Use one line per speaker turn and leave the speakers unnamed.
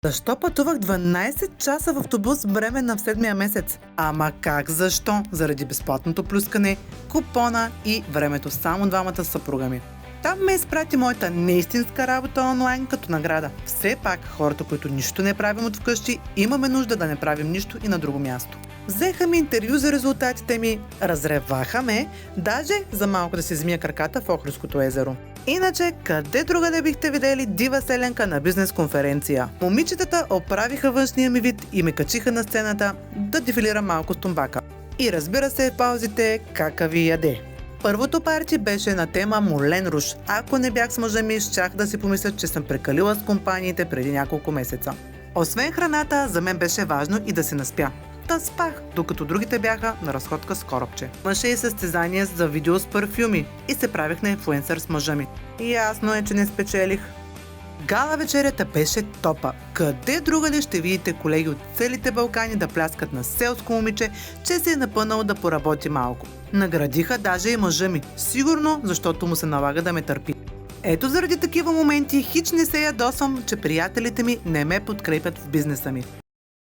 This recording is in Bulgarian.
Защо пътувах 12 часа в автобус бременна в седмия месец? Ама как защо? Заради безплатното плюскане, купона и времето само двамата съпруга ми. Там ме изпрати моята неистинска работа онлайн като награда. Все пак хората, които нищо не правим от вкъщи, имаме нужда да не правим нищо и на друго място. Взеха ми интервю за резултатите ми, разреваха ме, даже за малко да се измия краката в Охридското езеро. Иначе, къде другаде бихте видели дива селенка на бизнес конференция? Момичетата оправиха външния ми вид и ме качиха на сцената да дефилирам малко с тумбака. И разбира се, в паузите кака ви яде. Първото парти беше на тема Мулен Руж. Ако не бях с мъжа ми, щях да си помисля, че съм прекалила с компаниите преди няколко месеца. Освен храната, за мен беше важно и да се наспя. Та спах, докато другите бяха на разходка с коробче. Имаше и състезание за видео с парфюми и се правих на инфлуенсър с мъжа ми. Ясно е, че не спечелих. Гала вечерята беше топа. Къде другаде ще видите колеги от целите Балкани да пляскат на селско момиче, че се е напънал да поработи малко. Наградиха даже и мъжа ми. Сигурно, защото му се налага да ме търпи. Ето заради такива моменти хич не се ядосвам, че приятелите ми не ме подкрепят в бизнеса ми.